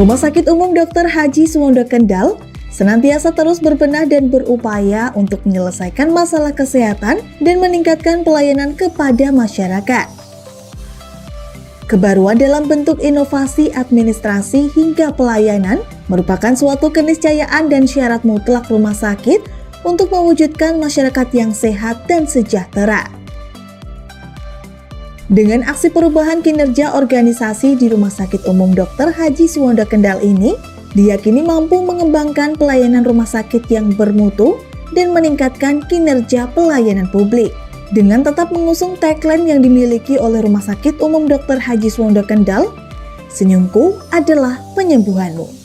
Rumah Sakit Umum Dr. Haji Suwondo Kendal senantiasa terus berbenah dan berupaya untuk menyelesaikan masalah kesehatan dan meningkatkan pelayanan kepada masyarakat. Kebaruan dalam bentuk inovasi administrasi hingga pelayanan merupakan suatu keniscayaan dan syarat mutlak rumah sakit untuk mewujudkan masyarakat yang sehat dan sejahtera. Dengan aksi perubahan kinerja organisasi di Rumah Sakit Umum Dr. Haji Suwondo Kendal ini, diyakini mampu mengembangkan pelayanan rumah sakit yang bermutu dan meningkatkan kinerja pelayanan publik. Dengan tetap mengusung tagline yang dimiliki oleh Rumah Sakit Umum Dr. Haji Suwondo Kendal, senyumku adalah penyembuhanmu.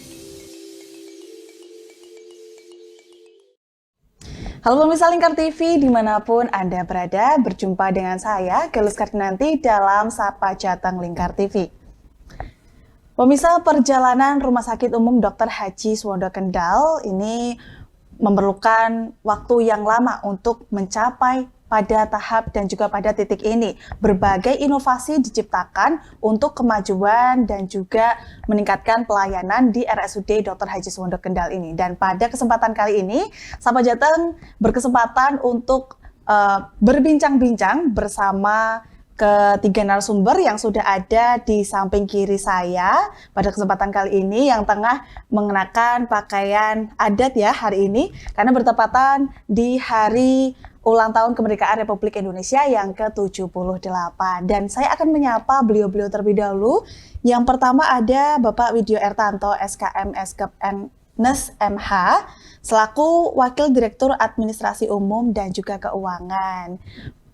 Halo pemirsa Lingkar TV, dimanapun Anda berada, berjumpa dengan saya, Gelus Kardinanti dalam Sapa Jateng Lingkar TV. Pemirsa, perjalanan Rumah Sakit Umum Dr. Haji Suwondo Kendal ini memerlukan waktu yang lama untuk mencapai pada tahap dan juga pada titik ini. Berbagai inovasi diciptakan untuk kemajuan dan juga meningkatkan pelayanan di RSUD Dr. Haji Suwondo Kendal ini. Dan pada kesempatan kali ini, Sapa Jateng berkesempatan untuk berbincang-bincang bersama ketiga narasumber yang sudah ada di samping kiri saya pada kesempatan kali ini yang tengah mengenakan pakaian adat ya hari ini karena bertepatan di hari ulang tahun kemerdekaan Republik Indonesia yang ke-78. Dan saya akan menyapa beliau-beliau terlebih dahulu. Yang pertama ada Bapak Widyo Ertanto, SKM Eskepnes MH, selaku Wakil Direktur Administrasi Umum dan juga Keuangan.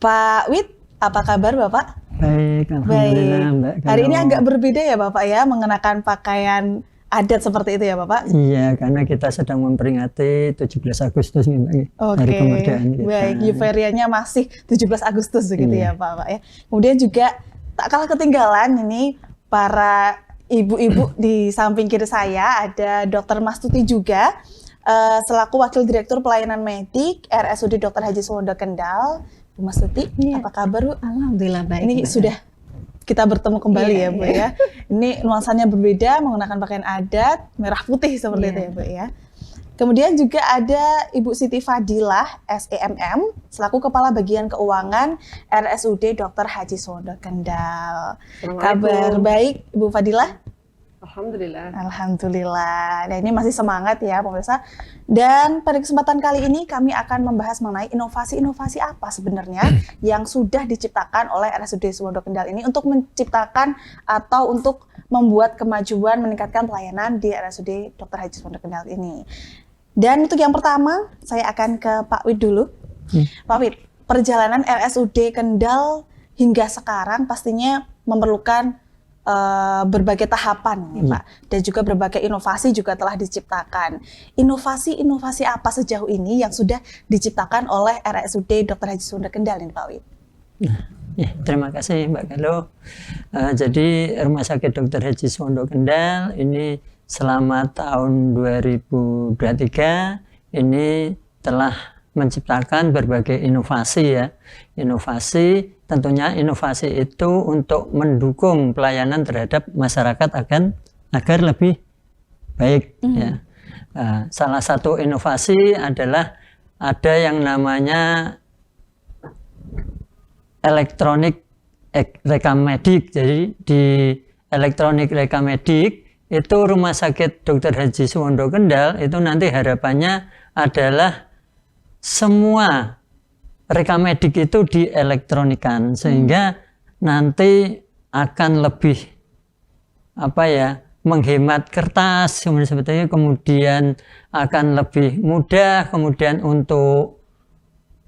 Pak Wid, apa kabar Bapak? Baik, alhamdulillah Mbak. Hari ini agak berbeda ya Bapak ya, mengenakan pakaian adat seperti itu ya Bapak? Iya, karena kita sedang memperingati 17 Agustus nih Mbak, hari kemerdekaan kita. Baik, euforianya masih 17 Agustus begitu ya Pak ya. Kemudian juga tak kalah ketinggalan ini para ibu-ibu di samping kiri saya ada Dr. Mastuti juga, selaku Wakil Direktur Pelayanan Medik RSUD Dr. Haji Suwondo Kendal. Bu Mastuti, apa kabar Bu? Alhamdulillah baik. Ini sudah kita bertemu kembali ya Bu ya. Ini nuansanya berbeda, menggunakan pakaian adat merah putih seperti itu ya Bu ya. Kemudian juga ada Ibu Siti Fadilah SEMM selaku Kepala Bagian Keuangan RSUD Dr. Haji Suwondo Kendal. Kabar baik Ibu Fadilah? Alhamdulillah. Alhamdulillah. Nah, ini masih semangat ya pemirsa. Dan pada kesempatan kali ini kami akan membahas mengenai inovasi-inovasi apa sebenarnya yang sudah diciptakan oleh RSUD Suwondo Kendal ini untuk menciptakan atau untuk membuat kemajuan meningkatkan pelayanan di RSUD Dr. Haji Suwondo Kendal ini. Dan untuk yang pertama, saya akan ke Pak Wid dulu. Pak Wid, perjalanan RSUD Kendal hingga sekarang pastinya memerlukan berbagai tahapan ya, Pak, dan juga berbagai inovasi juga telah diciptakan. Inovasi-inovasi apa sejauh ini yang sudah diciptakan oleh RSUD Dr. Haji Suwondo Kendal ini Pak Wid? Ya, terima kasih Mbak Galo. Jadi Rumah Sakit Dr. Haji Suwondo Kendal ini selama tahun 2023 ini telah menciptakan berbagai inovasi ya. Inovasi, tentunya inovasi itu untuk mendukung pelayanan terhadap masyarakat agar lebih baik ya. Salah satu inovasi adalah ada yang namanya elektronik rekam medik. Jadi di elektronik rekam medik itu Rumah Sakit Dr. Haji Suwondo Kendal itu nanti harapannya adalah semua rekam medik itu dielektronikan sehingga nanti akan lebih menghemat kertas sebetulnya, kemudian akan lebih mudah kemudian untuk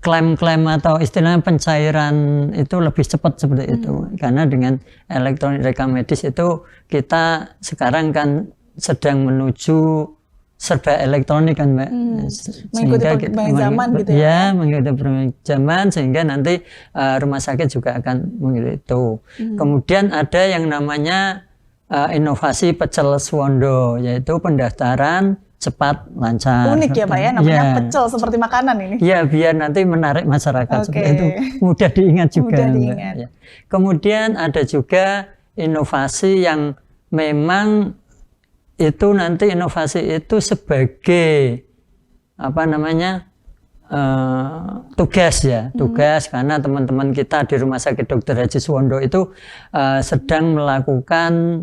klaim-klaim atau istilahnya pencairan itu lebih cepat seperti itu. Karena dengan elektronik rekam medis itu kita sekarang kan sedang menuju serba elektronik kan Mbak, mengikuti perkembangan zaman gitu ya. Ya, mengikuti perkembangan zaman sehingga nanti rumah sakit juga akan mengikuti itu. Kemudian ada yang namanya inovasi pecel Suwondo, yaitu pendaftaran cepat lancar. Unik ya Pak ya, namanya pecel seperti makanan ini. Iya, biar nanti menarik masyarakat seperti itu, mudah diingat juga. Mudah diingat. Ya. Kemudian ada juga inovasi yang memang itu nanti inovasi itu sebagai apa namanya tugas ya, tugas karena teman-teman kita di Rumah Sakit Dr. Haji Suwondo itu sedang melakukan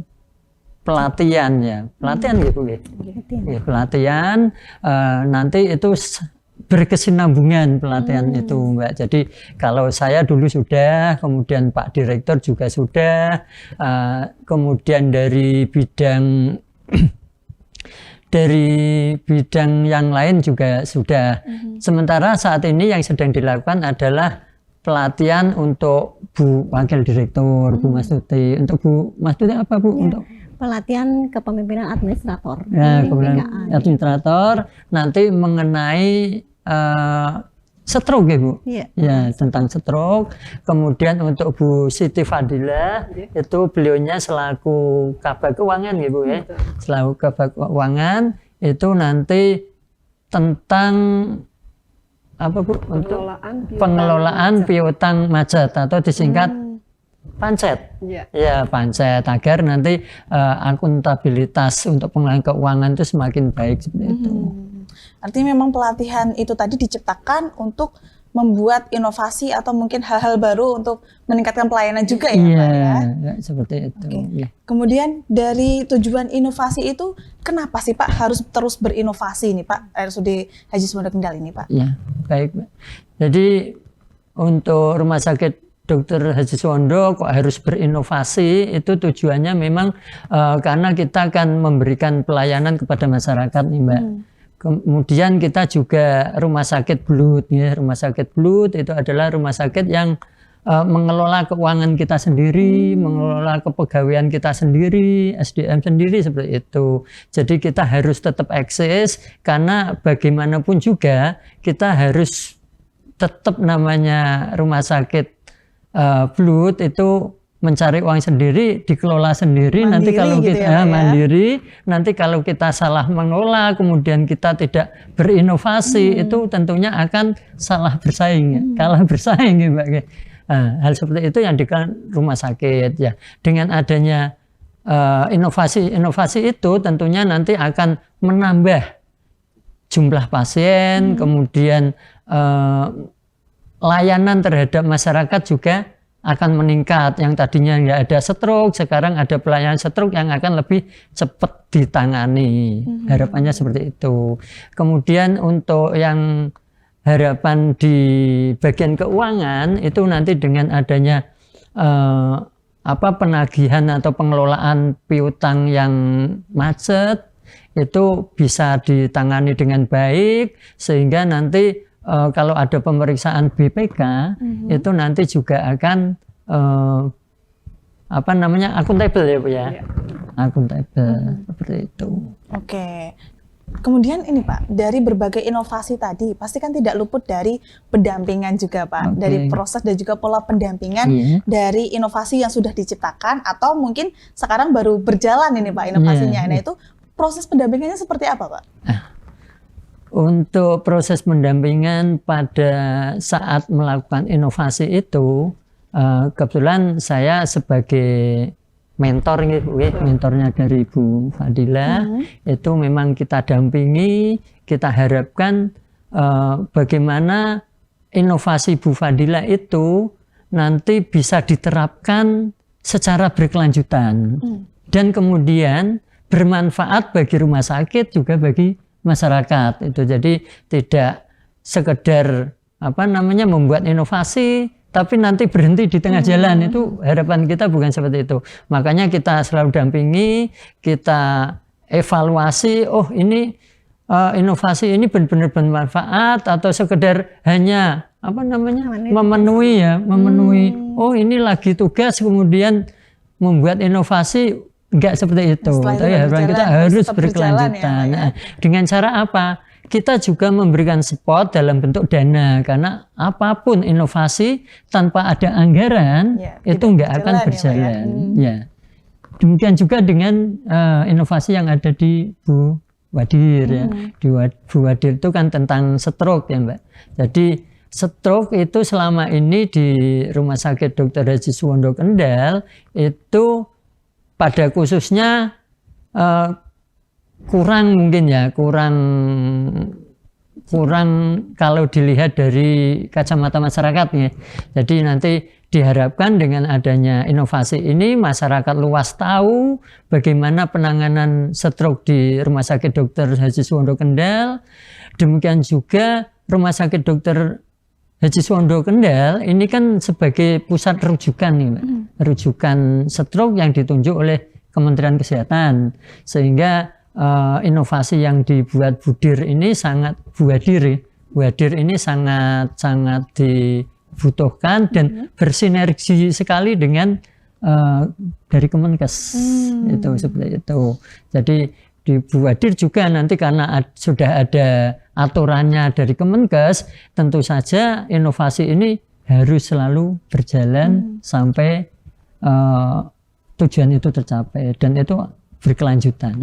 pelatihan ya, pelatihan gitu ya, pelatihan nanti itu berkesinambungan pelatihan itu Mbak. Jadi kalau saya dulu sudah, kemudian Pak Direktur juga sudah, kemudian dari bidang yang lain juga sudah. Sementara saat ini yang sedang dilakukan adalah pelatihan untuk Bu Wakil Direktur, Bu Mastuti. Untuk Bu Mastuti apa Bu? Ya, untuk pelatihan kepemimpinan administrator. Ya, kepemimpinan administrator nanti mengenai stroke ya Bu? Iya. Ya, tentang stroke. Kemudian untuk Bu Siti Fadila, itu beliaunya selaku Kabag Keuangan ya Bu ya. Selaku Kabag Keuangan itu nanti tentang apa Bu? Untuk pengelolaan piutang macet atau disingkat pancet. Ya, pancet agar nanti akuntabilitas untuk pengelolaan keuangan itu semakin baik seperti itu. Artinya memang pelatihan itu tadi diciptakan untuk membuat inovasi atau mungkin hal-hal baru untuk meningkatkan pelayanan juga ya Pak ya? Iya, seperti itu. Okay. Kemudian dari tujuan inovasi itu kenapa sih Pak harus terus berinovasi nih Pak RSUD Haji Suwondo Kendal ini Pak? Ya, baik Pak. Jadi untuk Rumah Sakit Dr. Haji Suwondo kok harus berinovasi itu tujuannya memang karena kita akan memberikan pelayanan kepada masyarakat nih Mbak. Kemudian kita juga Rumah Sakit Blood ya. Rumah Sakit Blood itu adalah rumah sakit yang mengelola keuangan kita sendiri, mengelola kepegawaian kita sendiri, SDM sendiri seperti itu. Jadi kita harus tetap eksis karena bagaimanapun juga kita harus tetap namanya Rumah Sakit Blood itu mencari uang sendiri, dikelola sendiri. Mandiri, nanti kalau gitu kita ya, mandiri, nanti kalau kita salah mengelola, kemudian kita tidak berinovasi, itu tentunya akan salah bersaing, kalah bersaing, ya, Mbak. Nah, hal seperti itu yang dilakukan rumah sakit, ya. Dengan adanya inovasi itu, tentunya nanti akan menambah jumlah pasien, kemudian layanan terhadap masyarakat juga akan meningkat. Yang tadinya nggak ada stroke, sekarang ada pelayanan stroke yang akan lebih cepat ditangani. Harapannya seperti itu. Kemudian untuk yang harapan di bagian keuangan itu nanti dengan adanya penagihan atau pengelolaan piutang yang macet itu bisa ditangani dengan baik sehingga nanti kalau ada pemeriksaan BPK itu nanti juga akan akuntabel ya Bu ya. Akuntabel seperti itu. Oke. Kemudian ini Pak, dari berbagai inovasi tadi pasti kan tidak luput dari pendampingan juga Pak, dari proses dan juga pola pendampingan dari inovasi yang sudah diciptakan atau mungkin sekarang baru berjalan ini Pak inovasinya. Nah itu proses pendampingannya seperti apa Pak? Untuk proses pendampingan pada saat melakukan inovasi itu, kebetulan saya sebagai mentor, mentornya dari Bu Fadila, itu memang kita dampingi, kita harapkan bagaimana inovasi Bu Fadila itu nanti bisa diterapkan secara berkelanjutan dan kemudian bermanfaat bagi rumah sakit juga bagi masyarakat itu. Jadi tidak sekedar membuat inovasi tapi nanti berhenti di tengah jalan. Itu harapan kita bukan seperti itu. Makanya kita selalu dampingi, kita evaluasi, oh ini inovasi ini benar-benar bermanfaat atau sekedar hanya memenuhi oh ini lagi tugas kemudian membuat inovasi. Enggak seperti itu. Tapi harapan kita harus berkelanjutan. Ya. Dengan cara apa? Kita juga memberikan support dalam bentuk dana karena apapun inovasi tanpa ada anggaran itu enggak akan berjalan. Ya. Demikian juga dengan inovasi yang ada di Bu Wadir ya. Di Bu Wadir itu kan tentang stroke ya Mbak. Jadi stroke itu selama ini di Rumah Sakit Dr. Haji Suwondo Kendal itu pada khususnya kurang mungkin ya, kurang kalau dilihat dari kacamata masyarakat ya. Jadi nanti diharapkan dengan adanya inovasi ini masyarakat luas tahu bagaimana penanganan stroke di Rumah Sakit Dr. Haji Suwondo Kendal. Demikian juga Rumah Sakit Dr. Haji Suwondo Kendal ini kan sebagai pusat rujukan nih, Mbak. Rujukan stroke yang ditunjuk oleh Kementerian Kesehatan, sehingga inovasi yang dibuat Budir ini sangat ini sangat dibutuhkan dan bersinergi sekali dengan dari Kemenkes itu seperti itu. Jadi di Buadir juga nanti karena sudah ada aturannya dari Kemenkes, tentu saja inovasi ini harus selalu berjalan sampai tujuan itu tercapai dan itu berkelanjutan.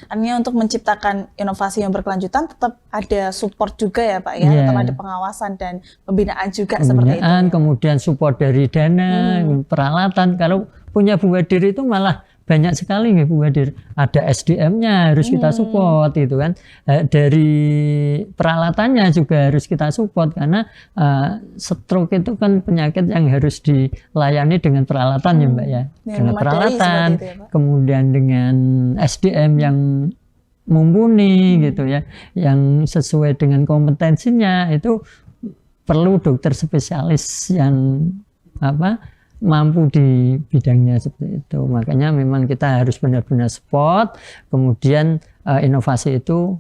Artinya untuk menciptakan inovasi yang berkelanjutan tetap ada support juga ya Pak ya, tetap ada pengawasan dan pembinaan juga seperti itu. Ya? Kemudian support dari dana, peralatan. Kalau punya Buadir itu malah banyak sekali nih Bu Hadir. Ada SDM-nya harus kita support itu kan. Dari peralatannya juga harus kita support karena stroke itu kan penyakit yang harus dilayani dengan peralatan ya Mbak ya. Dengan peralatan, itu ya, Pak? Kemudian dengan SDM yang mumpuni gitu ya, yang sesuai dengan kompetensinya. Itu perlu dokter spesialis yang mampu di bidangnya seperti itu. Makanya memang kita harus benar-benar support, kemudian inovasi itu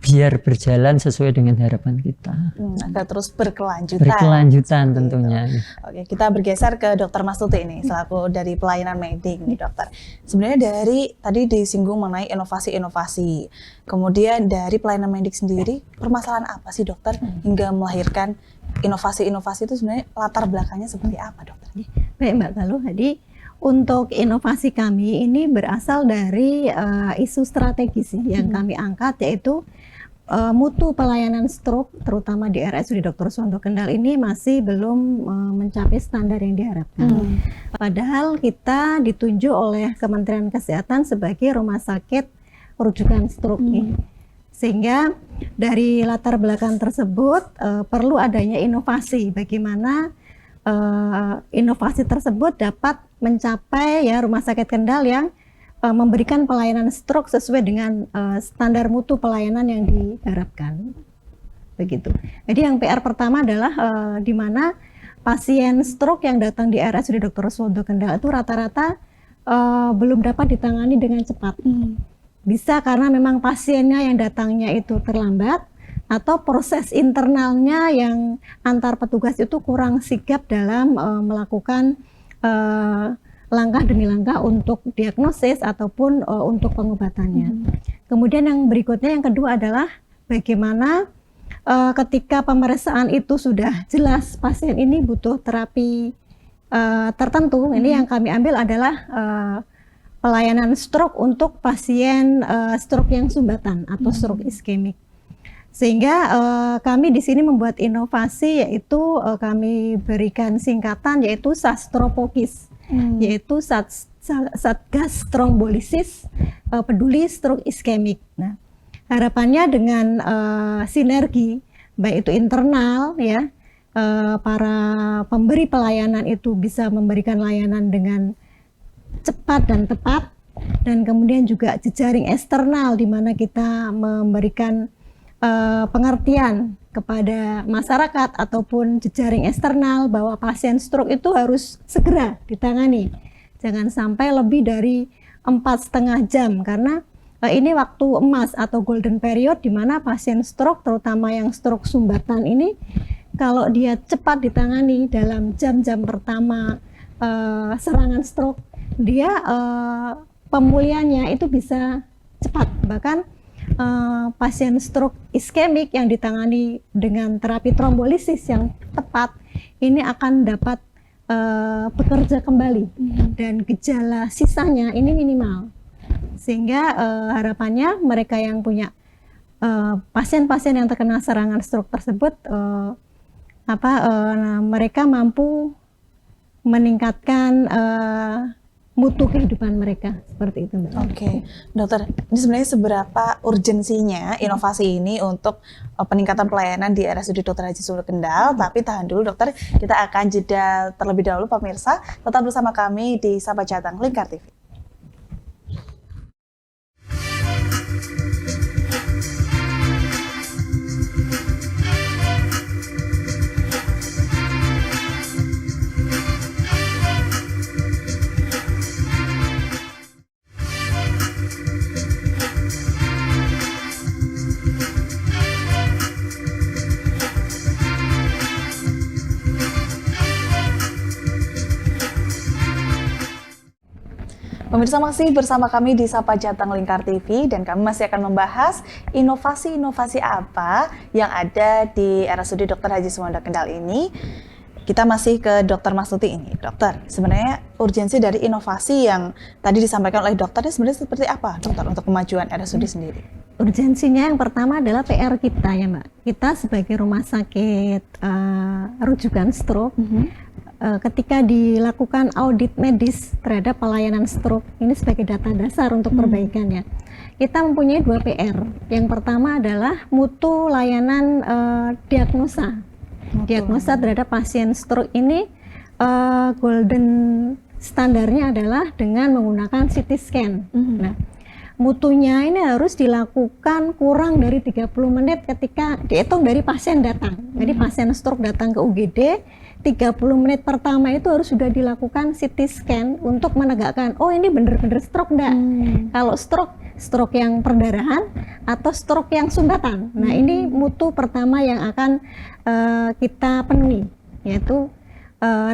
biar berjalan sesuai dengan harapan kita. Agar terus berkelanjutan. Berkelanjutan tentunya. Oke, kita bergeser ke Dokter Mastuti ini, selaku dari pelayanan medik nih dokter. Sebenarnya dari tadi disinggung mengenai inovasi-inovasi, kemudian dari pelayanan medik sendiri, permasalahan apa sih dokter hingga melahirkan inovasi-inovasi itu sebenarnya latar belakangnya seperti apa dokter? Baik Mbak Galuh, jadi untuk inovasi kami ini berasal dari isu strategis yang kami angkat, yaitu mutu pelayanan stroke terutama di RSUD Dr. Suwondo Kendal ini masih belum mencapai standar yang diharapkan. Padahal kita ditunjuk oleh Kementerian Kesehatan sebagai rumah sakit rujukan stroke ini. Sehingga dari latar belakang tersebut perlu adanya inovasi, bagaimana inovasi tersebut dapat mencapai ya Rumah Sakit Kendal yang memberikan pelayanan stroke sesuai dengan standar mutu pelayanan yang diharapkan. Begitu. Jadi yang PR pertama adalah di mana pasien stroke yang datang di RSUD Dr. Suwondo Kendal itu rata-rata belum dapat ditangani dengan cepat. Bisa karena memang pasiennya yang datangnya itu terlambat, atau proses internalnya yang antar petugas itu kurang sigap dalam melakukan langkah demi langkah untuk diagnosis ataupun untuk pengobatannya. Kemudian yang berikutnya, yang kedua adalah bagaimana ketika pemeriksaan itu sudah jelas pasien ini butuh terapi tertentu. Ini yang kami ambil adalah pelayanan stroke untuk pasien stroke yang sumbatan atau stroke iskemik. Sehingga kami di sini membuat inovasi, yaitu kami berikan singkatan yaitu SASTROPOKIS, yaitu Satgas Trombolisis Peduli Stroke Iskemik. Nah, harapannya dengan sinergi baik itu internal ya, para pemberi pelayanan itu bisa memberikan layanan dengan cepat dan tepat, dan kemudian juga jejaring eksternal di mana kita memberikan pengertian kepada masyarakat ataupun jejaring eksternal bahwa pasien stroke itu harus segera ditangani. Jangan sampai lebih dari 4,5 jam, karena ini waktu emas atau golden period di mana pasien stroke, terutama yang stroke sumbatan ini, kalau dia cepat ditangani dalam jam-jam pertama serangan stroke, dia pemulihannya itu bisa cepat. Bahkan pasien stroke iskemik yang ditangani dengan terapi trombolisis yang tepat ini akan dapat bekerja kembali dan gejala sisanya ini minimal, sehingga harapannya mereka yang punya pasien-pasien yang terkena serangan stroke tersebut mereka mampu meningkatkan mutu kehidupan mereka, seperti itu, Mbak. Oke, dokter, ini sebenarnya seberapa urgensinya inovasi ini untuk peningkatan pelayanan di RSUD Dr. Haji Sumanto Kendal? Tapi tahan dulu dokter, kita akan jeda terlebih dahulu pemirsa. Tetap bersama kami di Sapa Jateng Lingkar TV. Pemirsa masih bersama kami di Sapa Jateng Lingkar TV dan kami masih akan membahas inovasi-inovasi apa yang ada di RSUD Dr. Haji Sumanto Kendal ini. Kita masih ke Dr. Mastuti ini. Dokter, sebenarnya urgensi dari inovasi yang tadi disampaikan oleh dokter ini sebenarnya seperti apa, dokter, untuk kemajuan RSUD sendiri? Urgensinya yang pertama adalah PR kita ya, Mbak. Kita sebagai rumah sakit rujukan stroke, ketika dilakukan audit medis terhadap pelayanan stroke, ini sebagai data dasar untuk perbaikannya, kita mempunyai 2 PR. Yang pertama adalah mutu layanan diagnosa. Diagnosa terhadap pasien stroke ini golden standarnya adalah dengan menggunakan CT scan. Nah, mutunya ini harus dilakukan kurang dari 30 menit ketika dihitung dari pasien datang. Jadi pasien stroke datang ke UGD, 30 menit pertama itu harus sudah dilakukan CT scan untuk menegakkan, oh ini benar-benar stroke enggak. Kalau stroke yang perdarahan atau stroke yang sumbatan. Nah, ini mutu pertama yang akan kita penuhi, yaitu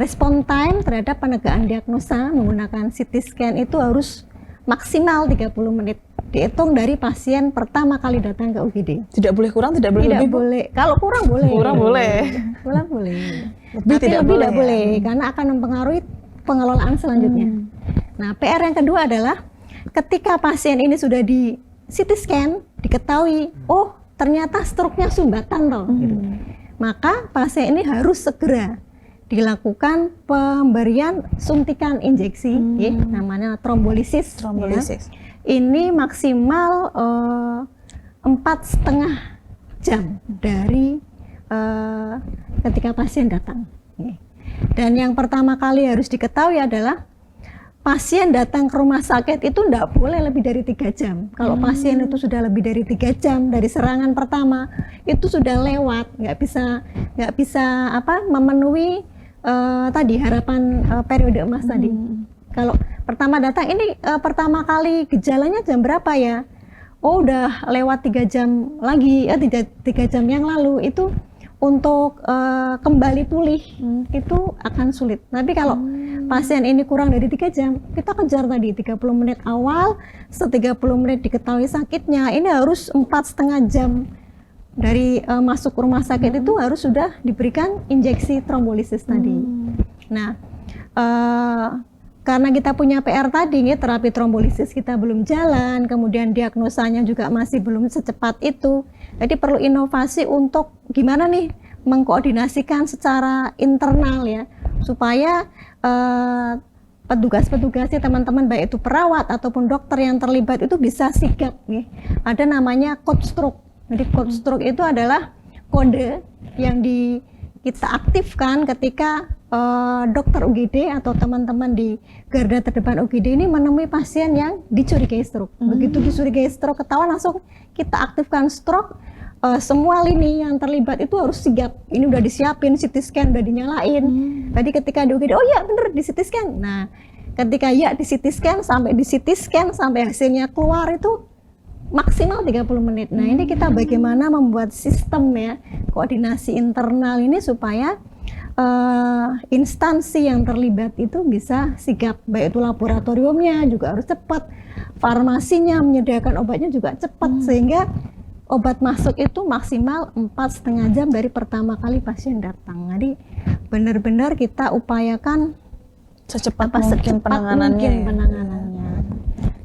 respon time terhadap penegakan diagnosa menggunakan CT scan itu harus maksimal 30 menit. Dihitung dari pasien pertama kali datang ke UGD. Tidak boleh kurang, tidak boleh Tidak lebih, Bu? boleh. Kalau kurang boleh. Kurang boleh. Kurang boleh. Lebih Tapi tidak lebih boleh, tidak boleh karena akan mempengaruhi pengelolaan selanjutnya. Nah, PR yang kedua adalah ketika pasien ini sudah di CT scan, diketahui, oh ternyata stroke-nya sumbatan toh. Gitu. Maka pasien ini harus segera dilakukan pemberian suntikan injeksi, namanya trombolisis. Trombolisis. Ya. Ini maksimal 4,5 jam dari ketika pasien datang. Dan yang pertama kali harus diketahui adalah pasien datang ke rumah sakit itu tidak boleh lebih dari 3 jam. Kalau pasien itu sudah lebih dari 3 jam dari serangan pertama, itu sudah lewat, nggak bisa memenuhi tadi harapan periode emas tadi. Kalau pertama datang ini pertama kali gejalanya jam berapa ya? Oh udah lewat 3 jam lagi, 3 jam yang lalu, itu untuk kembali pulih itu akan sulit. Tapi kalau pasien ini kurang dari 3 jam, kita kejar tadi 30 menit awal, setelah 30 menit diketahui sakitnya, ini harus 4,5 jam dari masuk rumah sakit itu harus sudah diberikan injeksi trombolisis tadi. Nah, karena kita punya PR tadi, terapi trombolisis kita belum jalan, kemudian diagnosanya juga masih belum secepat itu. Jadi perlu inovasi untuk gimana nih mengkoordinasikan secara internal ya, supaya petugas-petugasnya teman-teman baik itu perawat ataupun dokter yang terlibat itu bisa sigap nih. Ada namanya code stroke. Jadi code stroke itu adalah kode yang kita aktifkan ketika dokter UGD atau teman-teman di garda terdepan UGD ini menemui pasien yang dicurigai stroke. Begitu dicurigai stroke, ketahuan langsung kita aktifkan stroke. Semua lini yang terlibat itu harus sigap. Ini udah disiapin, CT scan udah dinyalain. Tadi ketika di UGD, oh ya bener di CT scan. Nah, ketika ya di CT scan sampai hasilnya keluar itu maksimal 30 menit. Nah, ini kita bagaimana membuat sistem ya, koordinasi internal ini supaya instansi yang terlibat itu bisa sigap, baik itu laboratoriumnya juga harus cepat, farmasinya menyediakan obatnya juga cepat, sehingga obat masuk itu maksimal 4,5 jam dari pertama kali pasien datang. Jadi benar-benar kita upayakan secepat mungkin penanganannya.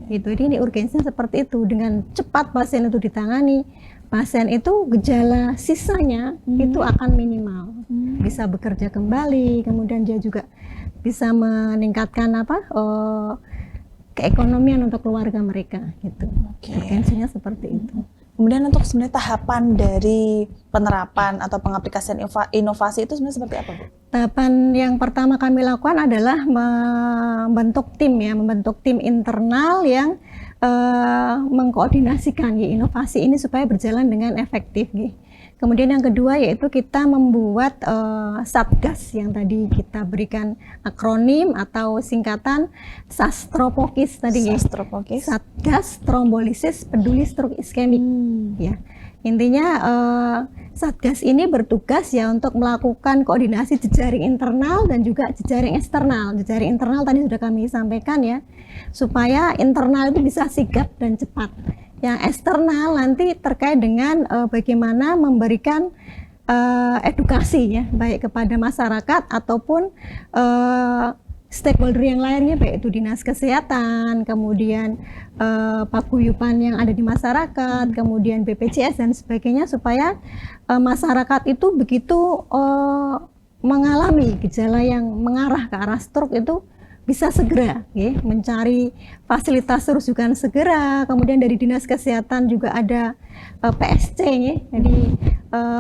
Gitu. Jadi ini urgensinya seperti itu, dengan cepat pasien itu ditangani, pasien itu gejala sisanya itu akan minimal, bisa bekerja kembali, kemudian dia juga bisa meningkatkan keekonomian untuk keluarga mereka gitu. Urgensinya seperti itu. Kemudian untuk sebenarnya tahapan dari penerapan atau pengaplikasian inovasi itu sebenarnya seperti apa, Bu? Tahapan yang pertama kami lakukan adalah membentuk tim internal yang mengkoordinasikan inovasi ini supaya berjalan dengan efektif. Kemudian yang kedua yaitu kita membuat satgas yang tadi kita berikan akronim atau singkatan SASTROPOKIS tadi. SASTROPOKIS. Satgas Trombolisis Peduli Stroke Iskemik. Ya. Intinya satgas ini bertugas ya untuk melakukan koordinasi jejaring internal dan juga jejaring eksternal. Jejaring internal tadi sudah kami sampaikan ya, supaya internal itu bisa sigap dan cepat. Yang eksternal nanti terkait dengan bagaimana memberikan edukasi ya, baik kepada masyarakat ataupun stakeholder yang lainnya, baik itu dinas kesehatan, kemudian paguyuban yang ada di masyarakat, kemudian BPJS dan sebagainya, supaya masyarakat itu begitu mengalami gejala yang mengarah ke arah stroke itu bisa segera mencari fasilitas rujukan segera. Kemudian dari dinas kesehatan juga ada PSC jadi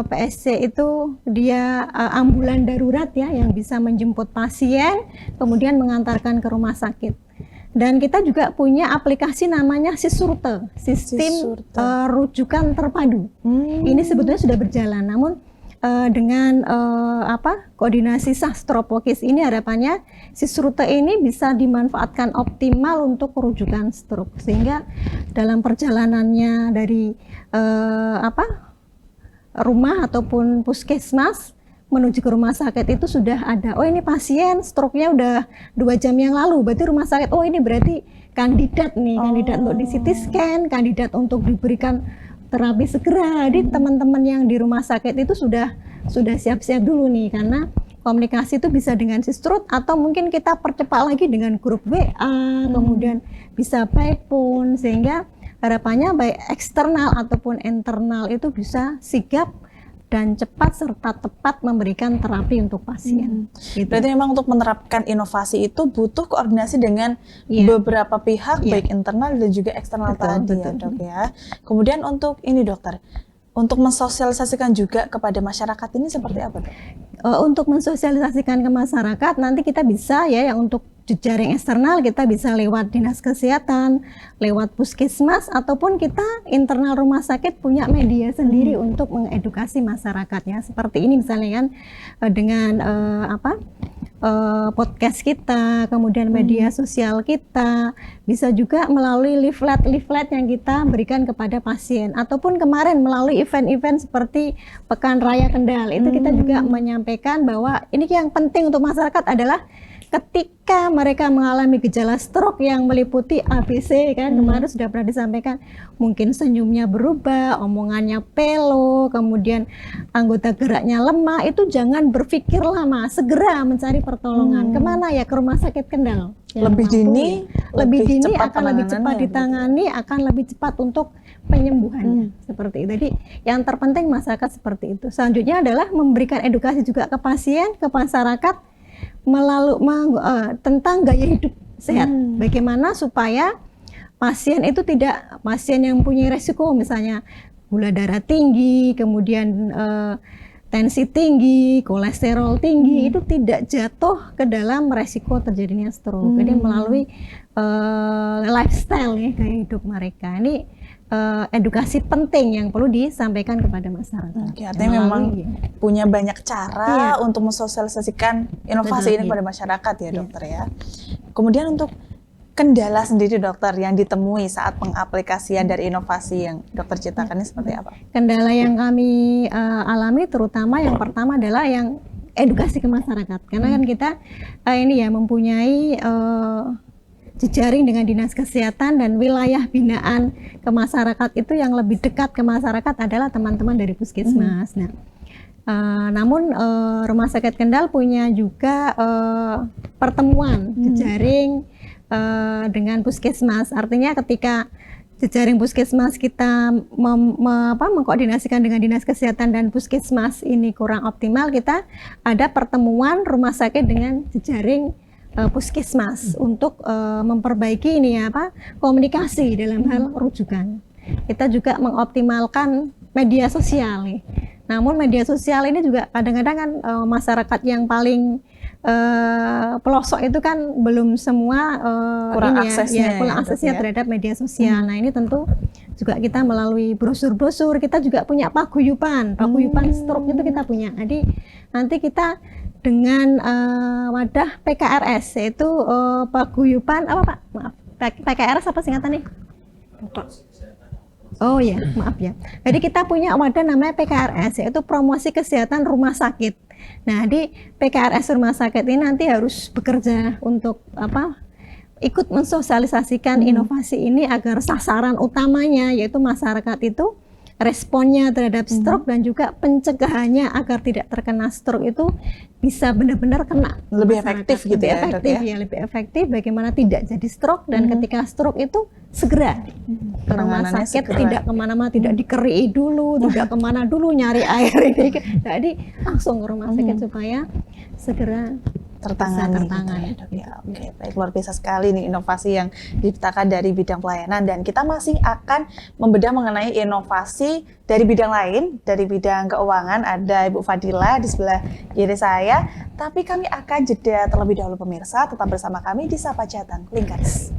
PSC itu dia ambulan darurat ya yang bisa menjemput pasien kemudian mengantarkan ke rumah sakit. Dan kita juga punya aplikasi namanya Sisurte, sistem rujukan terpadu. Ini sebetulnya sudah berjalan, namun dengan koordinasi SASTROPOKIS ini harapannya Sisurte ini bisa dimanfaatkan optimal untuk rujukan stroke, sehingga dalam perjalanannya dari rumah ataupun puskesmas menuju ke rumah sakit itu sudah ada, oh ini pasien stroke-nya udah 2 jam yang lalu, berarti rumah sakit, oh ini berarti kandidat untuk di CT scan, kandidat untuk diberikan terapi segera. Jadi teman-teman yang di rumah sakit itu sudah siap-siap dulu nih, karena komunikasi itu bisa dengan Sistrut atau mungkin kita percepat lagi dengan grup WA, kemudian bisa by phone, sehingga harapannya baik eksternal ataupun internal itu bisa sigap dan cepat serta tepat memberikan terapi untuk pasien. Gitu. Berarti memang untuk menerapkan inovasi itu butuh koordinasi dengan beberapa pihak, baik internal dan juga eksternal tadi ya dok ya. Kemudian untuk ini dokter, untuk mensosialisasikan juga kepada masyarakat ini seperti apa dok? Untuk mensosialisasikan ke masyarakat nanti kita bisa ya yang untuk jejaring eksternal kita bisa lewat dinas kesehatan, lewat puskesmas, ataupun kita internal rumah sakit punya media sendiri untuk mengedukasi masyarakatnya. Seperti ini misalnya kan dengan podcast kita, kemudian media sosial kita, bisa juga melalui leaflet yang kita berikan kepada pasien, ataupun kemarin melalui event-event seperti Pekan Raya Kendal, itu kita juga menyampaikan bahwa ini yang penting untuk masyarakat adalah ketika mereka mengalami gejala stroke yang meliputi ABC kan, kemarin sudah pernah disampaikan, mungkin senyumnya berubah, omongannya pelo, kemudian anggota geraknya lemah, itu jangan berpikir lama, segera mencari pertolongan. Kemana ya? Ke rumah sakit Kendal. Lebih dini akan lebih cepat ditangani, akan lebih cepat untuk penyembuhannya. Seperti itu. Jadi yang terpenting masyarakat seperti itu. Selanjutnya adalah memberikan edukasi juga ke pasien, ke masyarakat tentang gaya hidup sehat. Bagaimana supaya pasien itu pasien yang punya resiko misalnya gula darah tinggi, kemudian tensi tinggi, kolesterol tinggi, itu tidak jatuh ke dalam resiko terjadinya stroke. Jadi melalui lifestyle ya, gaya hidup mereka. Ini edukasi penting yang perlu disampaikan kepada masyarakat. Artinya memang punya banyak cara untuk mensosialisasikan inovasi ini kepada masyarakat ya dokter ya. Kemudian untuk kendala sendiri dokter yang ditemui saat pengaplikasian dari inovasi yang dokter ciptakan ini seperti apa? Kendala yang kami alami terutama yang pertama adalah yang edukasi ke masyarakat. Karena kan kita mempunyai jejaring dengan dinas kesehatan dan wilayah binaan ke masyarakat itu yang lebih dekat ke masyarakat adalah teman-teman dari puskesmas. Nah, namun Rumah Sakit Kendal punya juga pertemuan jejaring dengan puskesmas. Artinya ketika jejaring puskesmas kita mengkoordinasikan dengan dinas kesehatan dan puskesmas ini kurang optimal, kita ada pertemuan rumah sakit dengan jejaring puskesmas untuk memperbaiki komunikasi dalam hal rujukan. Kita juga mengoptimalkan media sosial nih. Namun media sosial ini juga kadang-kadang kan masyarakat yang paling pelosok itu kan belum semua kurang aksesnya terhadap media sosial. Nah ini tentu juga kita melalui brosur-brosur, kita juga punya paguyuban stroke itu kita punya. Jadi nanti kita dengan wadah PKRS yaitu paguyuban apa Pak? Maaf, PKRS apa singkatannya? Oh ya, maaf ya. Jadi kita punya wadah namanya PKRS, yaitu promosi kesehatan rumah sakit. Nah, di PKRS rumah sakit ini nanti harus bekerja untuk ikut mensosialisasikan inovasi ini agar sasaran utamanya yaitu masyarakat itu responnya terhadap stroke dan juga pencegahannya agar tidak terkena stroke itu bisa benar-benar kena. Lebih efektif gitu ya, Dok, ya? Lebih efektif bagaimana tidak jadi stroke dan ketika stroke itu segera ke rumah sakit, tidak kemana-mana, tidak dikeri dulu, tidak kemana dulu nyari air ini. Jadi langsung ke rumah sakit supaya segera tertangani. Gitu ya, Dok, ya. Oke, baik, luar biasa sekali nih inovasi yang diciptakan dari bidang pelayanan, dan kita masih akan membedah mengenai inovasi dari bidang lain, dari bidang keuangan. Ada Ibu Fadila di sebelah kiri saya, tapi kami akan jeda terlebih dahulu pemirsa, tetap bersama kami di Sapa Jateng Lingkaris.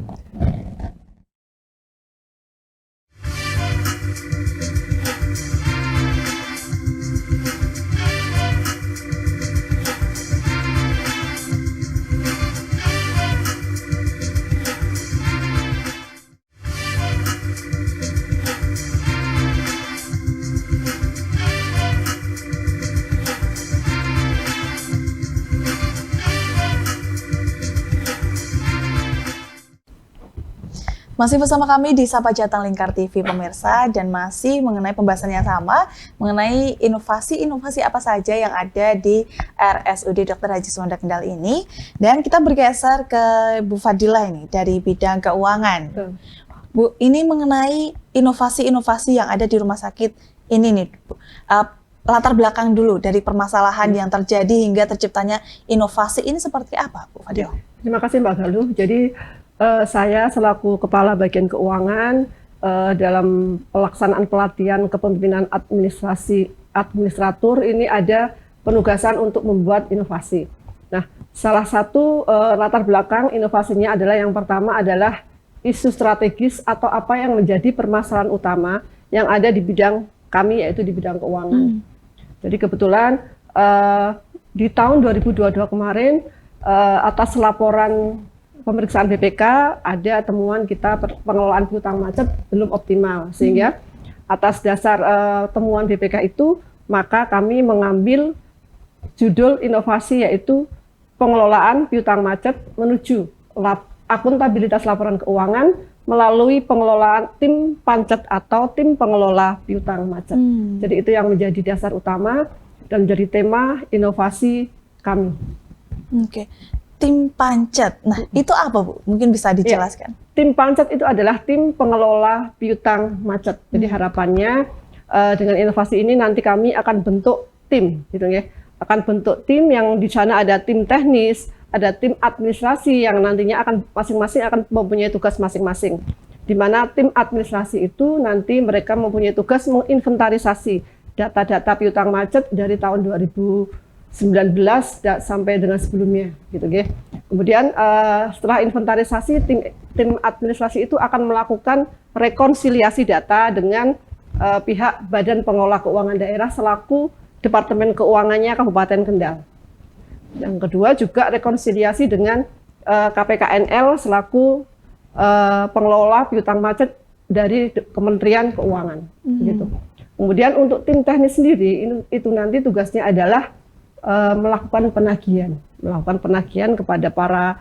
Masih bersama kami di Sapa Jateng Lingkar TV pemirsa, dan masih mengenai pembahasan yang sama mengenai inovasi-inovasi apa saja yang ada di RSUD Dr. Haji Sumanda Kendal ini. Dan kita bergeser ke Bu Fadila ini dari bidang keuangan. Bu, ini mengenai inovasi-inovasi yang ada di rumah sakit ini nih, Bu. Latar belakang dulu dari permasalahan yang terjadi hingga terciptanya inovasi ini seperti apa, Bu Fadila? Terima kasih Mbak Galuh. Jadi saya selaku Kepala Bagian Keuangan dalam pelaksanaan pelatihan kepemimpinan administratur ini ada penugasan untuk membuat inovasi. Nah, salah satu latar belakang inovasinya adalah yang pertama adalah isu strategis atau apa yang menjadi permasalahan utama yang ada di bidang kami, yaitu di bidang keuangan. Jadi kebetulan di tahun 2022 kemarin atas laporan pemeriksaan BPK ada temuan kita pengelolaan piutang macet belum optimal, sehingga atas dasar temuan BPK itu maka kami mengambil judul inovasi yaitu pengelolaan piutang macet menuju akuntabilitas laporan keuangan melalui pengelolaan tim pancet atau tim pengelola piutang macet. Jadi itu yang menjadi dasar utama dan menjadi tema inovasi kami. Oke. Tim pancet, nah itu apa Bu? Mungkin bisa dijelaskan. Ya, tim pancet itu adalah tim pengelola piutang macet. Jadi harapannya dengan inovasi ini nanti kami akan bentuk tim, gitu ya. Akan bentuk tim yang di sana ada tim teknis, ada tim administrasi yang nantinya akan masing-masing akan mempunyai tugas masing-masing. Di mana tim administrasi itu nanti mereka mempunyai tugas menginventarisasi data-data piutang macet dari tahun 2019 sampai dengan sebelumnya, gitu ya. Kemudian setelah inventarisasi, tim administrasi itu akan melakukan rekonsiliasi data dengan pihak Badan Pengelola Keuangan Daerah selaku Departemen Keuangannya Kabupaten Kendal. Yang kedua juga rekonsiliasi dengan KPKNL selaku pengelola piutang macet dari Kementerian Keuangan, gitu. Kemudian untuk tim teknis sendiri itu nanti tugasnya adalah melakukan penagihan kepada para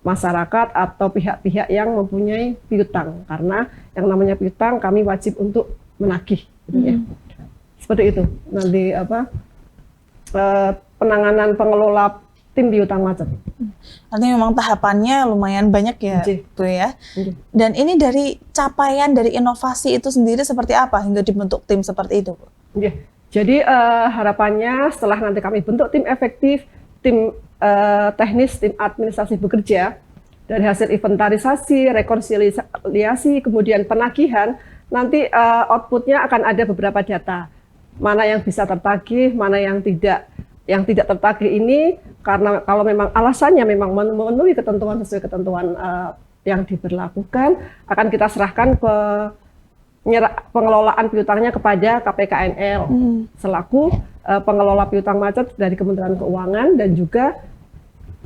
masyarakat atau pihak-pihak yang mempunyai piutang, karena yang namanya piutang kami wajib untuk menagih, gitu ya. Seperti itu nanti penanganan pengelola tim piutang macet. Artinya memang tahapannya lumayan banyak ya, Bu ya. Dan ini dari capaian dari inovasi itu sendiri seperti apa hingga dibentuk tim seperti itu, Bu? Jadi harapannya setelah nanti kami bentuk tim efektif, tim teknis, tim administrasi bekerja. Dari hasil inventarisasi, rekonsiliasi, kemudian penagihan, nanti outputnya akan ada beberapa data. Mana yang bisa tertagih, mana yang tidak. Yang tidak tertagih ini karena kalau memang alasannya memang memenuhi ketentuan sesuai ketentuan yang diberlakukan, akan kita serahkan pengelolaan piutangnya kepada KPKNL selaku pengelola piutang macet dari Kementerian Keuangan, dan juga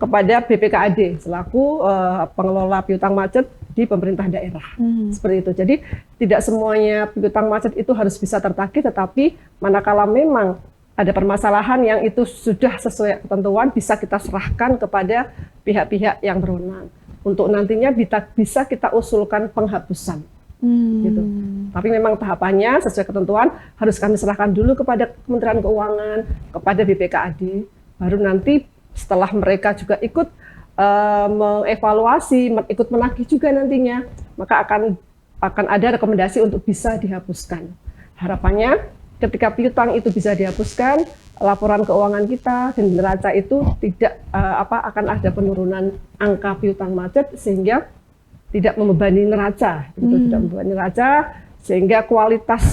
kepada BPKAD selaku pengelola piutang macet di pemerintah daerah. Seperti itu. Jadi tidak semuanya piutang macet itu harus bisa tertagih, tetapi manakala memang ada permasalahan yang itu sudah sesuai ketentuan, bisa kita serahkan kepada pihak-pihak yang berwenang untuk nantinya bisa kita usulkan penghapusan. Gitu. Tapi memang tahapannya sesuai ketentuan harus kami serahkan dulu kepada Kementerian Keuangan, kepada BPKAD, baru nanti setelah mereka juga ikut mengevaluasi, ikut menagih juga nantinya, maka akan ada rekomendasi untuk bisa dihapuskan. Harapannya ketika piutang itu bisa dihapuskan, laporan keuangan kita dan neraca itu tidak akan ada penurunan angka piutang macet, sehingga tidak membebani neraca, tidak membebani neraca, sehingga kualitas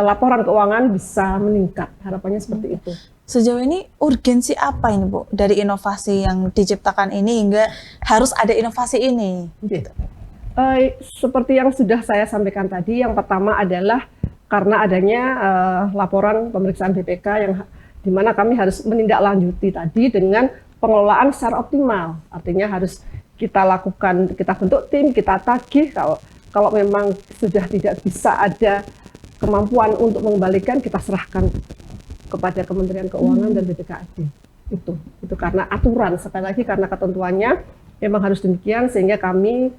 laporan keuangan bisa meningkat. Harapannya seperti itu. Sejauh ini urgensi apa ini Bu dari inovasi yang diciptakan ini hingga harus ada inovasi ini? Gitu. Seperti yang sudah saya sampaikan tadi, yang pertama adalah karena adanya laporan pemeriksaan BPK yang di mana kami harus menindaklanjuti tadi dengan pengelolaan secara optimal. Artinya harus kita lakukan, kita bentuk tim, kita tagih. Kalau memang sudah tidak bisa ada kemampuan untuk mengembalikan, kita serahkan kepada Kementerian Keuangan dan BPKAD. Itu karena aturan, sekali lagi karena ketentuannya memang harus demikian, sehingga kami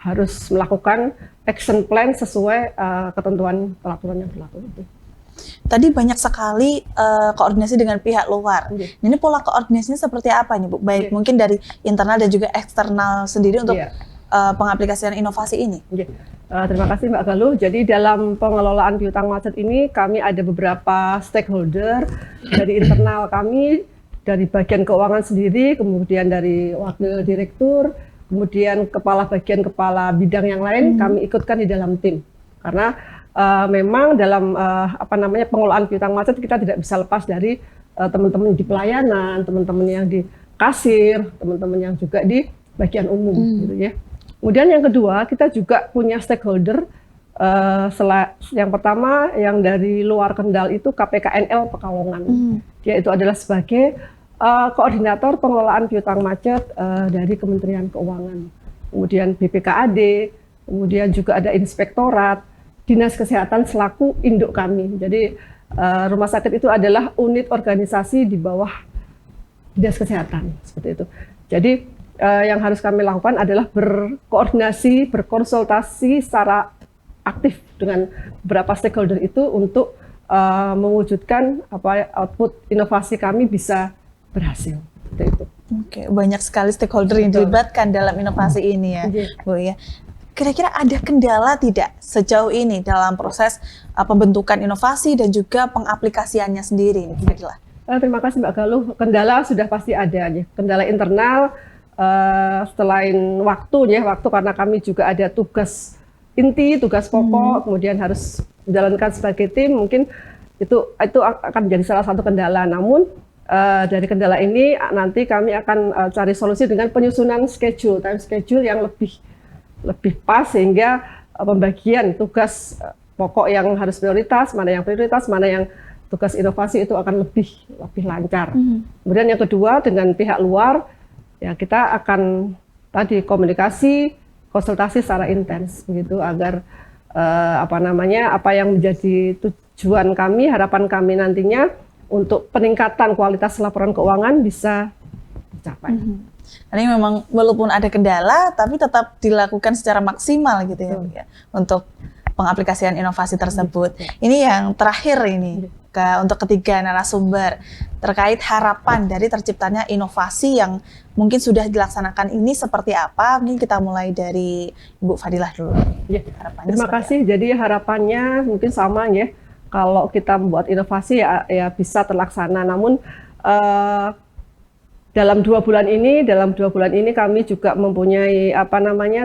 harus melakukan action plan sesuai ketentuan peraturan yang berlaku itu. Tadi banyak sekali koordinasi dengan pihak luar. Ini pola koordinasinya seperti apa nih Bu? Baik mungkin dari internal dan juga eksternal sendiri untuk pengaplikasian inovasi ini. Terima kasih Mbak Galuh. Jadi dalam pengelolaan piutang macet ini kami ada beberapa stakeholder dari internal kami, dari bagian keuangan sendiri, kemudian dari wakil direktur, kemudian kepala bidang yang lain kami ikutkan di dalam tim. Karena memang dalam pengelolaan piutang macet kita tidak bisa lepas dari teman-teman di pelayanan, teman-teman yang di kasir, teman-teman yang juga di bagian umum, gitu ya. Kemudian yang kedua, kita juga punya stakeholder. Yang pertama, yang dari luar Kendal itu KPKNL Pekalongan. Dia itu adalah sebagai koordinator pengelolaan piutang macet dari Kementerian Keuangan. Kemudian BPKAD, kemudian juga ada inspektorat, Dinas Kesehatan selaku induk kami. Jadi rumah sakit itu adalah unit organisasi di bawah Dinas Kesehatan, seperti itu. Jadi yang harus kami lakukan adalah berkoordinasi, berkonsultasi secara aktif dengan beberapa stakeholder itu untuk mewujudkan output inovasi kami bisa berhasil. Itu. Oke, banyak sekali stakeholder yang dilibatkan dalam inovasi ini ya, Bu ya. Kira-kira ada kendala tidak sejauh ini dalam proses pembentukan inovasi dan juga pengaplikasiannya sendiri? Terima kasih Mbak Galuh. Kendala sudah pasti ada ya. Kendala internal. Selain waktu karena kami juga ada tugas inti, tugas pokok, kemudian harus menjalankan sebagai tim, mungkin itu akan menjadi salah satu kendala. Namun dari kendala ini nanti kami akan cari solusi dengan penyusunan time schedule yang lebih pas, sehingga pembagian tugas pokok yang harus prioritas, mana yang tugas inovasi itu akan lebih lancar. Kemudian yang kedua, dengan pihak luar ya kita akan tadi komunikasi, konsultasi secara intens begitu agar apa yang menjadi tujuan kami, harapan kami nantinya untuk peningkatan kualitas laporan keuangan bisa tercapai. Ini memang walaupun ada kendala tapi tetap dilakukan secara maksimal gitu ya, untuk pengaplikasian inovasi tersebut. Ini yang terakhir ini untuk ketiga narasumber terkait harapan dari terciptanya inovasi yang mungkin sudah dilaksanakan ini seperti apa? Mungkin kita mulai dari Ibu Fadilah dulu. Terima kasih. Jadi harapannya mungkin sama ya. Kalau kita membuat inovasi ya bisa terlaksana. Namun dalam 2 bulan ini kami juga mempunyai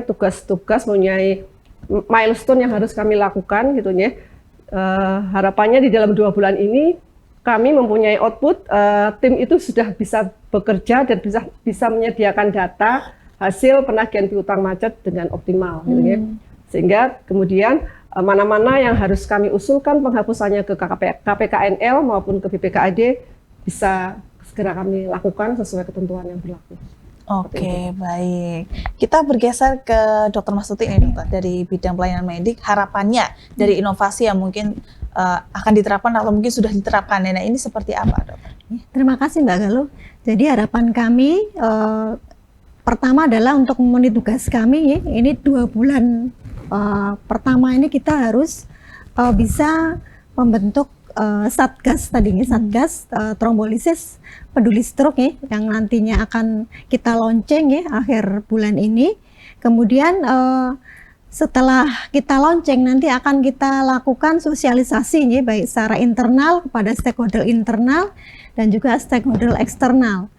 tugas-tugas, mempunyai milestone yang harus kami lakukan gitu ya. Harapannya di dalam 2 bulan ini kami mempunyai output, tim itu sudah bisa bekerja dan bisa menyediakan data hasil penagihan piutang macet dengan optimal gitu ya. Sehingga kemudian mana-mana yang harus kami usulkan penghapusannya ke KPKNL maupun ke BPKAD bisa segera kami lakukan sesuai ketentuan yang berlaku. Oke, baik. Kita bergeser ke Dr. Mastuti nih, Dokter, dari bidang pelayanan medik. Harapannya dari inovasi yang mungkin akan diterapkan atau mungkin sudah diterapkan, nah ini seperti apa, Dokter? Terima kasih Mbak Galuh. Jadi harapan kami pertama adalah untuk memenuhi tugas kami, ini 2 bulan pertama ini kita harus bisa membentuk satgas tadinya, satgas trombolisis peduli stroke ya, yang nantinya akan kita launching ya akhir bulan ini. Kemudian setelah kita launching nanti akan kita lakukan sosialisasi ya, baik secara internal kepada stakeholder internal dan juga stakeholder eksternal.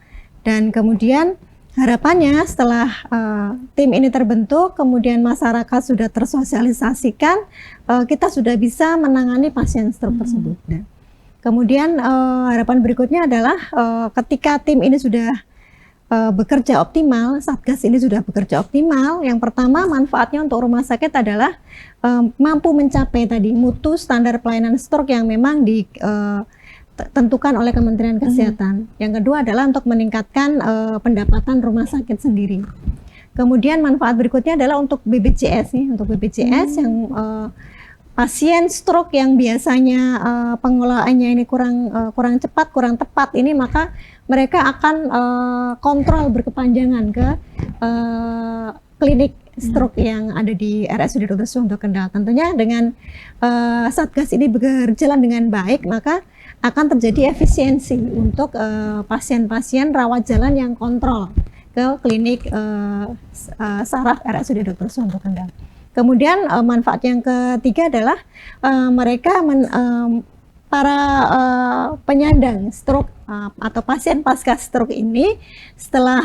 Dan kemudian harapannya setelah tim ini terbentuk, kemudian masyarakat sudah tersosialisasikan, kita sudah bisa menangani pasien stroke tersebut. Nah, kemudian harapan berikutnya adalah ketika tim ini sudah bekerja optimal, satgas ini sudah bekerja optimal, yang pertama manfaatnya untuk rumah sakit adalah mampu mencapai tadi mutu standar pelayanan stroke yang memang ditentukan oleh Kementerian Kesehatan. Yang kedua adalah untuk meningkatkan pendapatan rumah sakit sendiri. Kemudian manfaat berikutnya adalah untuk BPJS nih, untuk BPJS yang pasien stroke yang biasanya pengelolaannya ini kurang cepat, kurang tepat ini, maka mereka akan kontrol berkepanjangan ke klinik stroke yang ada di RSUD Dr. Suwondo Kendal. Tentunya dengan satgas ini berjalan dengan baik, maka akan terjadi efisiensi untuk pasien-pasien rawat jalan yang kontrol ke klinik saraf RSUD Dr. Suwondo Kendal. Kemudian manfaat yang ketiga adalah mereka para penyandang stroke atau pasien pasca stroke ini, setelah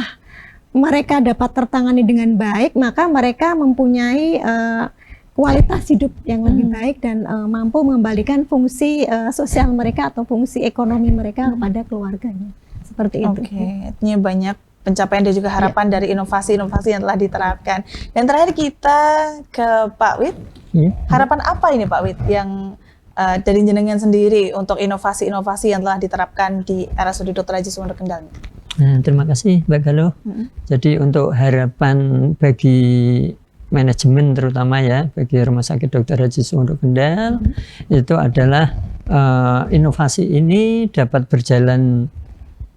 mereka dapat tertangani dengan baik, maka mereka mempunyai kualitas hidup yang lebih baik dan mampu mengembalikan fungsi sosial mereka atau fungsi ekonomi mereka kepada keluarganya. Seperti itu. Oke, artinya banyak pencapaian dan juga harapan dari inovasi-inovasi yang telah diterapkan. Dan terakhir kita ke Pak Wid. Harapan apa ini Pak Wid yang dari jenengan sendiri untuk inovasi-inovasi yang telah diterapkan di RSUD Dr. Haji Suwondo Kendal? Nah, terima kasih Mbak Galuh. Jadi untuk harapan bagi manajemen terutama ya, bagi Rumah Sakit Dr. Haji Suwondo Kendal itu adalah inovasi ini dapat berjalan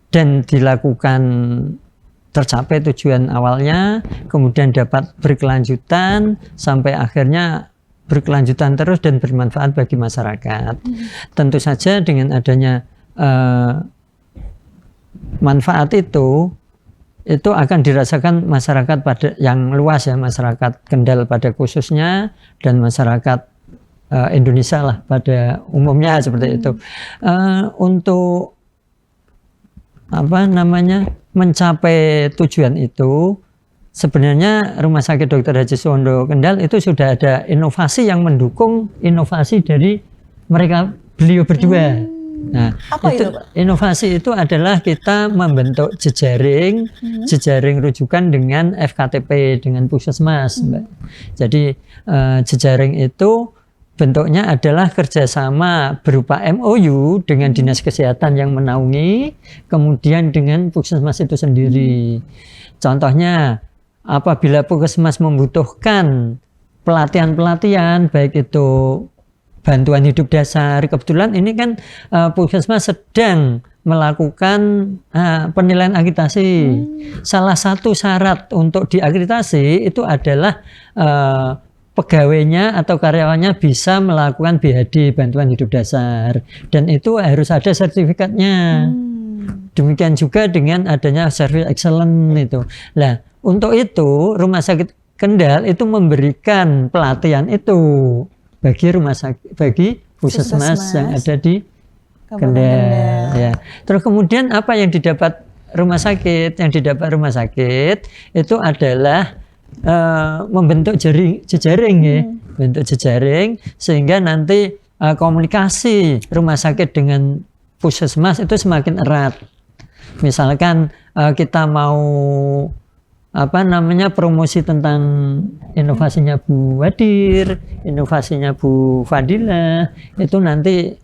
dan dilakukan tercapai tujuan awalnya, kemudian dapat berkelanjutan sampai akhirnya berkelanjutan terus dan bermanfaat bagi masyarakat. Tentu saja dengan adanya manfaat itu akan dirasakan masyarakat pada yang luas ya, masyarakat Kendal pada khususnya dan masyarakat Indonesia lah pada umumnya seperti itu. Untuk mencapai tujuan itu sebenarnya Rumah Sakit Dr. Haji Suwondo Kendal itu sudah ada inovasi yang mendukung inovasi dari beliau berdua. Nah, inovasi itu adalah kita membentuk jejaring rujukan dengan FKTP, dengan Puskesmas, Mbak. Jadi jejaring itu bentuknya adalah kerjasama berupa MOU dengan Dinas Kesehatan yang menaungi, kemudian dengan Puskesmas itu sendiri. Contohnya, apabila Puskesmas membutuhkan pelatihan-pelatihan, baik itu bantuan hidup dasar, kebetulan ini kan Puskesmas sedang melakukan penilaian akreditasi. Salah satu syarat untuk diakreditasi itu adalah pegawainya atau karyawannya bisa melakukan BHD, bantuan hidup dasar, dan itu harus ada sertifikatnya. Demikian juga dengan adanya service excellent itu. Nah, untuk itu Rumah Sakit Kendal itu memberikan pelatihan itu bagi bagi puskesmas yang ada di Kendal. Ya. Terus kemudian apa yang didapat rumah sakit, yang didapat rumah sakit itu adalah membentuk jejaring ya, bentuk jejaring sehingga nanti komunikasi rumah sakit dengan puskesmas itu semakin erat. Misalkan kita mau promosi tentang inovasinya Bu Wadir, inovasinya Bu Fadila, itu nanti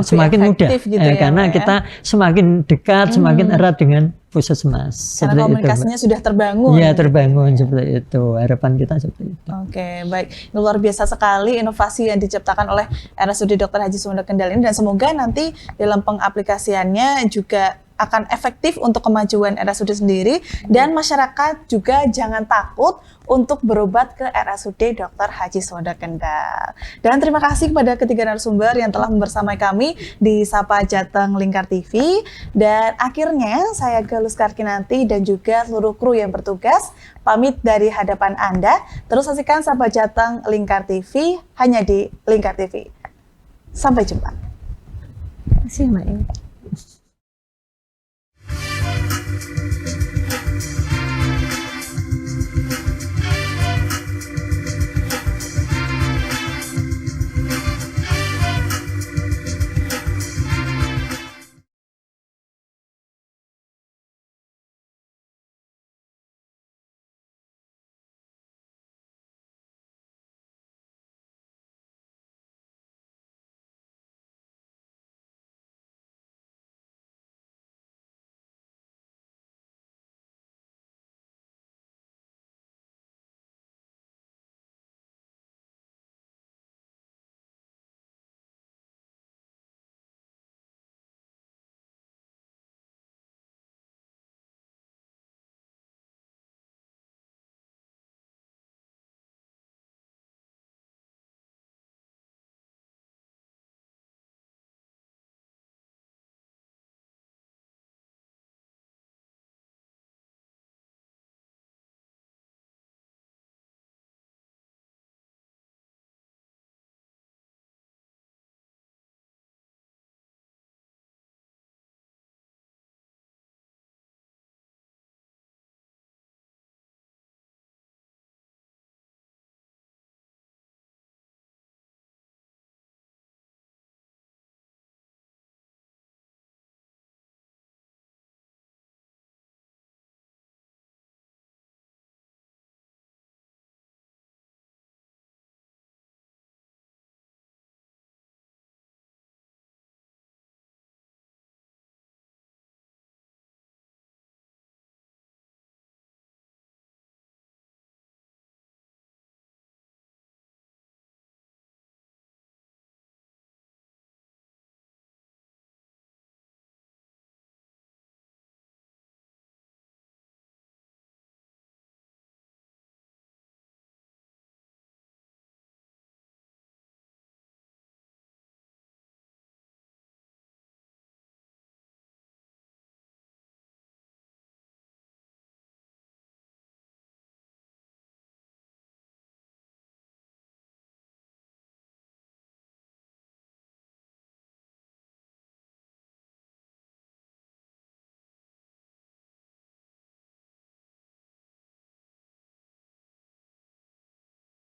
semakin mudah efektif gitu ya, karena Mbak, ya? kita semakin dekat, semakin erat dengan puskesmas. Karena komunikasinya sudah terbangun. Iya, terbangun seperti itu. Harapan kita seperti itu. Oke, baik. Ini luar biasa sekali inovasi yang diciptakan oleh RSUD Dr. Haji Suwanda Kendal ini, dan semoga nanti dalam pengaplikasiannya juga akan efektif untuk kemajuan RSUD sendiri, dan masyarakat juga jangan takut untuk berobat ke RSUD Dr. Haji Suwanda Kendal. Dan terima kasih kepada ketiga narasumber yang telah membersamai kami di Sapa Jateng Lingkar TV. Dan akhirnya saya Galus Karkinanti dan juga seluruh kru yang bertugas pamit dari hadapan Anda. Terus saksikan Sapa Jateng Lingkar TV hanya di Lingkar TV. Sampai jumpa. Terima kasih Mbak.